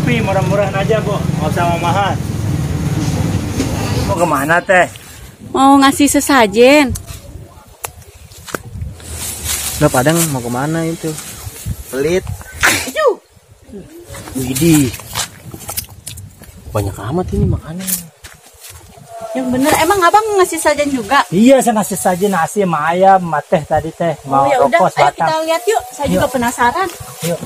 sepi, murah-murahan aja bu, nggak usah mahal. Mau kemana teh? Mau ngasih sesajen. Udah Padang mau kemana itu? Pelit. Widih, banyak amat ini makanan. Yang bener, emang abang ngasih sajen juga? Iya, saya ngasih saja nasi sama ayam, sama teh tadi teh. Mau ya udah, rokok ayo sebatang. kita lihat yuk. Saya juga penasaran. Yuk.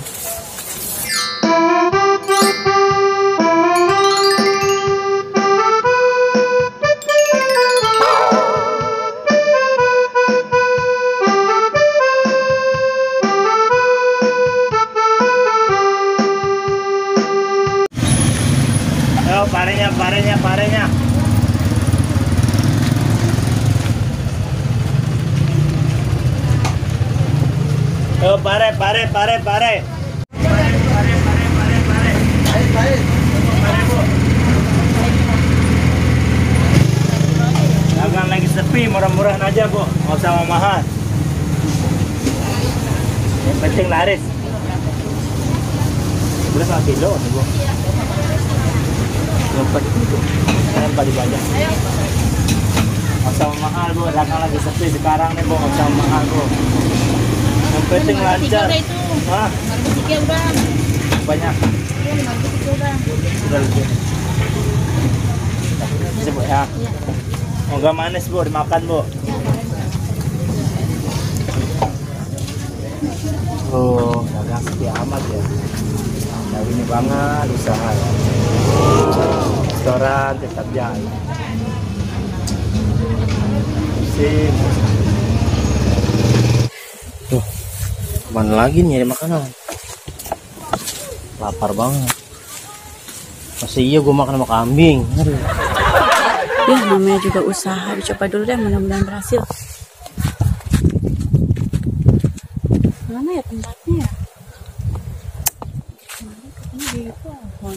Ayo, parenya. Ayo, pare. Dagang lagi sepi, murah-murahan aja bu, nggak usah mahal. Yang penting laris. 11 kilo nih bu. Lompat itu, jangan pada banyak. Nggak usah mahal bu, dagang lagi sepi sekarang nih bu, nggak usah mahal bu. Yang penting lancar. Hah? Banyak. Udah lebih. Bisa bu ya. Moga manis bu, dimakan bu. Oh, dagang sepi amat ya. Nah, ini banget usaha. Restoran tetap jalan. Sip. Tuh, kemana lagi nyari makanan? Lapar banget. Masih iya gue makan sama kambing. Aduh. Ya namanya juga usaha, dicoba dulu deh, mudah-mudahan berhasil. Mana ya tempatnya ya? Ini di pohon.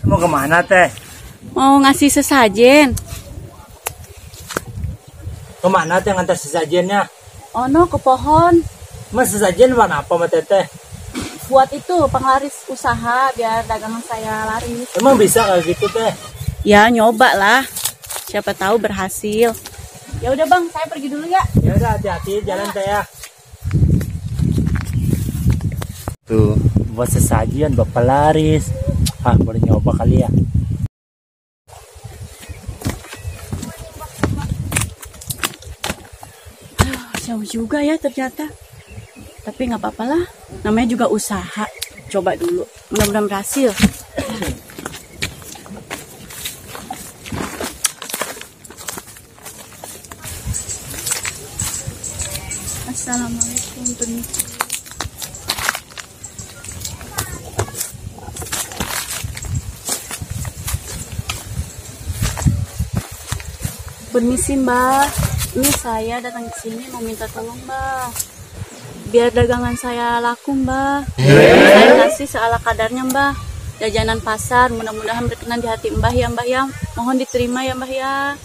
Mau kemana teh? Mau ngasih sesajen. Kemana teh ngantar sesajennya? Oh no, ke pohon. Mas sesajen warna apa sama teteh? Buat itu penglaris usaha biar dagangan saya laris. Emang bisa kayak gitu teh? Ya nyoba lah. Siapa tahu berhasil. Ya udah bang, saya pergi dulu ya. Ya udah, hati-hati jalan teh ya. Tuh, buat sesajian bapak laris. Ah, boleh nyoba kali ya. Jauh juga ya ternyata. Tapi nggak apa-apa lah. Namanya juga usaha. Coba dulu. Mudah-mudahan berhasil. Assalamualaikum. Permisi. Permisi mbak. Ini saya datang ke sini mau minta tolong mbak. Biar dagangan saya laku mbak. Saya kasih seala kadarnya mbak. Jajanan pasar, mudah-mudahan berkenan di hati mbah ya mbah ya. Mohon diterima ya mbah ya.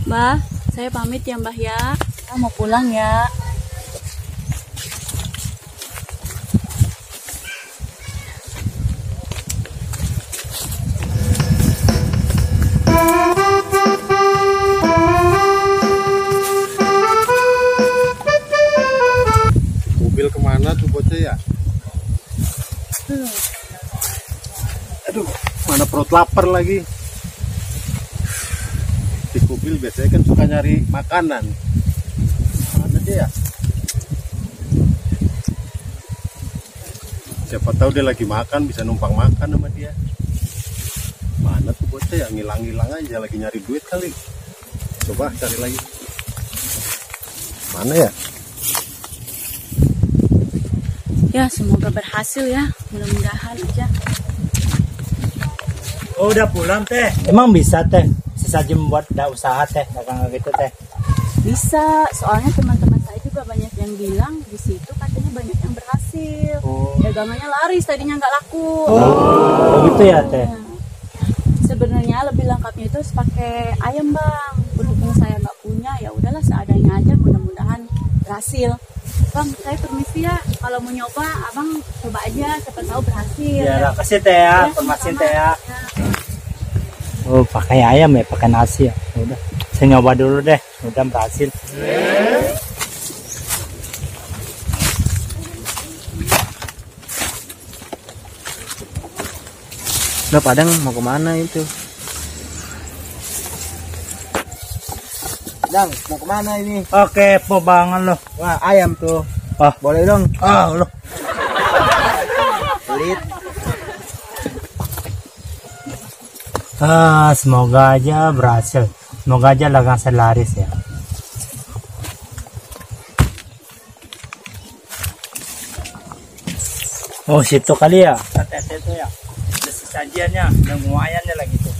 Mbah, saya pamit ya mbah ya. Saya mau pulang ya. Kemana tuh bocah ya? Aduh, mana perut lapar lagi. Di mobil biasanya kan suka nyari makanan. Mana dia ya? Siapa tahu dia lagi makan, bisa numpang makan sama dia. Mana tuh bocah ya? Ngilang-ngilang aja, lagi nyari duit kali. Coba cari lagi. Mana ya? Ya semoga berhasil ya. Mudah-mudahan aja. Oh udah pulang teh? Emang bisa teh? Sesaji membuat usaha teh, dagang gitu teh? Bisa, soalnya teman-teman saya juga banyak yang bilang di situ katanya banyak yang berhasil. Dagangannya laris, tadinya nggak laku. Oh gitu ya teh? Sebenarnya lebih lengkapnya itu pakai ayam bang. Berhubung saya nggak punya, ya udahlah seadanya aja. Mudah-mudahan berhasil. Bang, saya permisi ya. Kalau mau nyoba, abang coba aja, siapa tahu berhasil. Ya, kasih teh ya, informasi teh ya. Oh, pakai ayam ya, pakai nasi ya. Udah, saya nyoba dulu deh. Udah berhasil. Udah Padang mau kemana itu? Dang, mau kemana ini? Oke, pebangan lo. Wah, ayam tuh. Ah, Boleh dong? lo. Pelit. Semoga aja berhasil. Semoga aja dagang saya laris ya. Oh, situ kali ya. Tete itu ya. Ada sajiannya, ada nguayannya lagi tuh.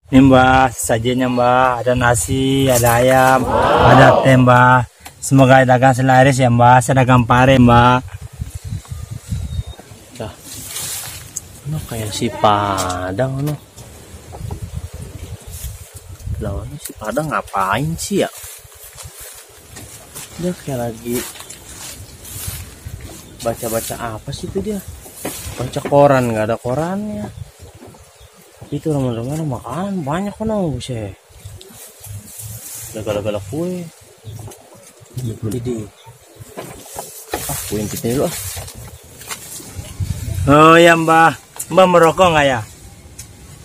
Ini mbak, sajiannya mbak, ada nasi, ada ayam, ada teh mbak. Semoga dagang selaris ya mbak, saya dagang pare mbak. Ano kayak si Padang ano? Lawan si Padang ngapain sih ya? Dia kayak lagi baca-baca apa sih itu dia? Baca koran, nggak ada korannya. Itu teman-teman makan banyak kan buset. Gala-gala kue. Jadi kue yang kita dulu. Oh ya mbak, mbak merokok nggak ya?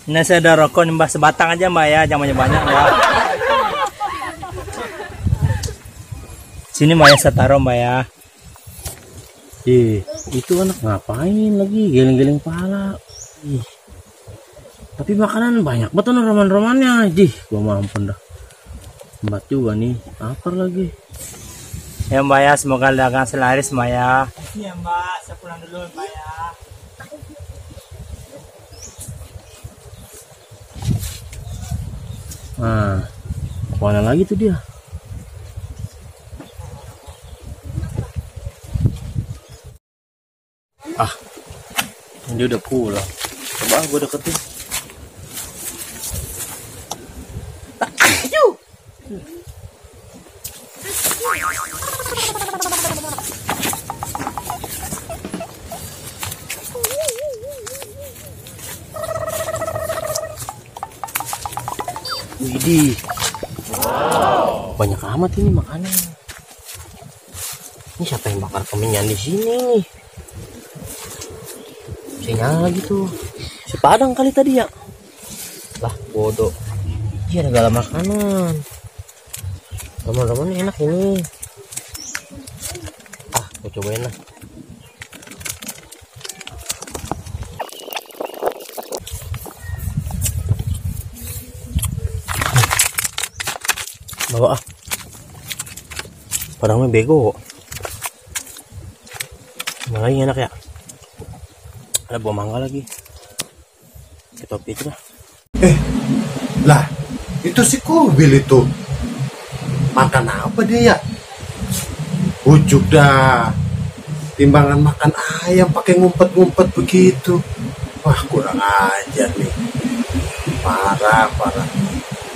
Ini saya ada rokok nih mbak, sebatang aja mbak ya, jangan banyak-banyak ya. Sini mbak ya, saya taruh mbak ya. Itu anak ngapain lagi geleng-geleng pala. Tapi makanan banyak betul roman-romannya. Gua mampun dah. Mbak juga nih, lapar lagi. Ya mbak ya, semoga dagang selaris mbak ya. Iya mbak, saya pulang dulu mbak ya. Nah, mana lagi tuh dia? Dia udah pulang. Coba gue deketin. Widih, banyak amat ini makanan. Ini siapa yang bakar kemenyan di sini? Saya lagi tuh. Si Padang kali tadi ya. Lah bodoh. Dia ada gala makanan. Teman-teman enak ini. Gue cobain lah. Bawa Padahal bego. Mana lagi enak ya? Ada buah mangga lagi. Kita topi itu dah. Lah, itu si Kubil itu. Makan apa dia ya? Ujuk dah. Timbangan makan ayam pakai ngumpet-ngumpet begitu. Wah, kurang ajar nih. Parah.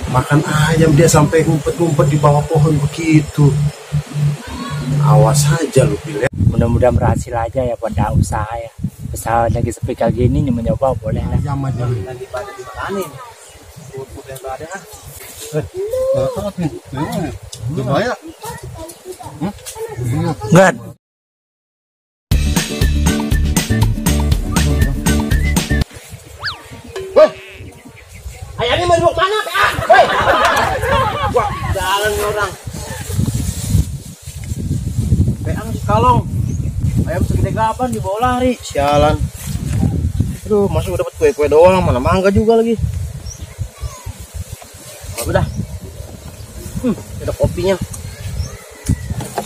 Makan ayam dia sampai ngumpet-ngumpet di bawah pohon begitu. Awas aja lu Bil ya. Mudah-mudahan berhasil aja ya pada usaha ya. Usaha lagi sepi kayak gini mencoba boleh lah. Ayam aja lu. Lagi pada dimakanin. Pupuk yang ada. Gimana? Enggak. Woi, ayamnya mau dibawa mana? Woi, wah, jalan orang. Beang si Kalong, ayam segede gaban dibawa lari, sialan. Aduh, masa udah dapat kue-kue doang, mana mangga juga lagi. Udah, ada kopinya.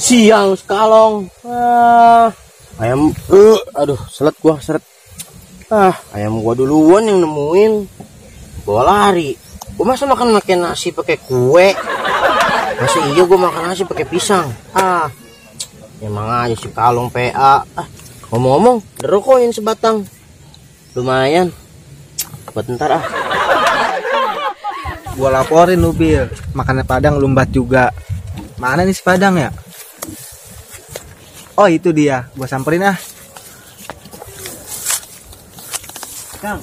Siang Kalong, ayam, aduh, seret. Ayam gua duluan yang nemuin, bawa lari. Gua masa makan nasi pakai kue? Masa iya gua makan nasi pakai pisang? Emang aja si kalong PA. Ngomong-ngomong, ada rokoknya sebatang. Lumayan. Buat ntar ah. Gua laporin lu, Bil. Makanan Padang lumbat juga. Mana nih si Padang ya? Oh, itu dia. Gua samperin ah. Kang,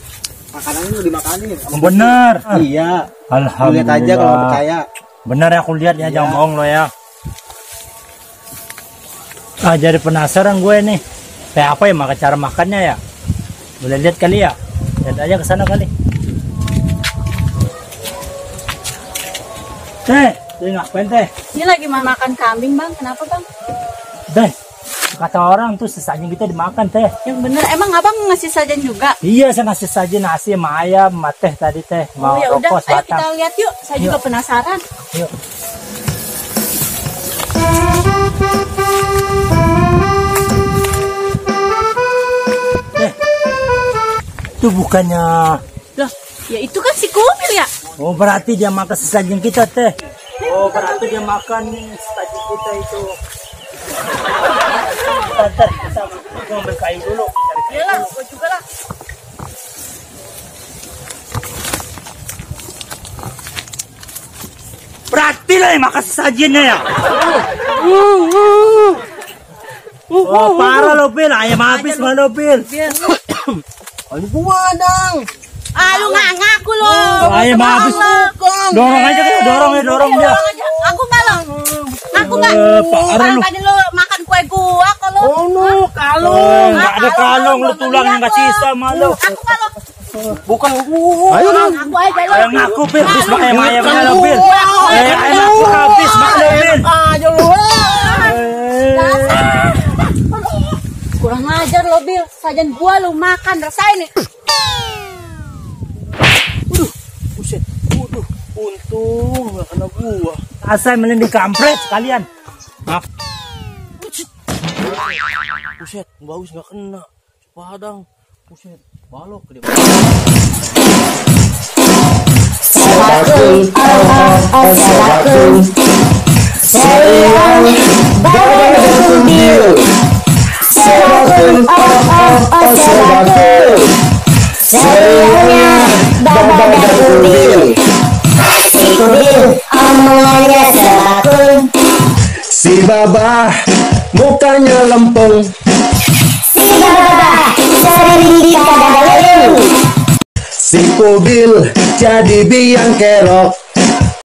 makanan ini udah dimakanin. Bener. Iya. Lu Alhamdulillah. lihat aja kalau percaya. Bener ya, aku lihat ya, jangan bohong lo ya. Jadi penasaran gue nih. Kayak apa ya cara makannya ya? Boleh lihat kali ya? Lihat aja ke sana kali. Teh ngapain teh? Ini lagi makan kambing bang, kenapa bang? Teh, kata orang tuh sesajen kita dimakan teh. Yang bener, emang abang ngasih sajian juga? Iya, saya ngasih saja nasi sama ayam, sama teh tadi teh. Mau Oh ya udah, rokok ayo sebatang. kita lihat yuk. Saya juga penasaran. Yuk. Itu bukannya. Loh, ya itu kan si Kubil ya? Oh, berarti dia makan sesajen kita teh. Oh, berarti dia makan sesajen kita itu. Bentar, kita ambil kayu dulu. Iyalah, gue juga lah. Berarti lah yang makan sesajennya ya. Oh, parah lo, Bil. Ayam habis mah lo, Bil. Aduh, gua dang. Ah, lu nggak ngaku lo. Ayam habis. Dorong aja kan, dorong dia. Aku nggak lo. Aku nggak. Parah lu. Tadi lo makan kue gua kalau. Oh, no, kalung. Nggak ada kalung, lu tulangnya nggak sisa malu. Aku nggak lo. Bukan gua. Ayo aku aja lo. Ayam ngaku, Bil. Habis mah ayam-ayamnya lo, Bil. Ayam aku habis mah lo, Bil. Aja lu. Kurang ajar lo Bil. Sajian gua lu makan, rasain nih. Buset, untung nggak kena gua. Asal melindungi kampret sekalian. Maaf. Buset, bagus nggak kena. Padang. Buset, balok dia. Serialnya Baba dan Kubil. Si Kubil omongannya sebakul. Si Baba mukanya lempeng. Si Baba sering dikadang-kadang. Si Kubil jadi biang kerok.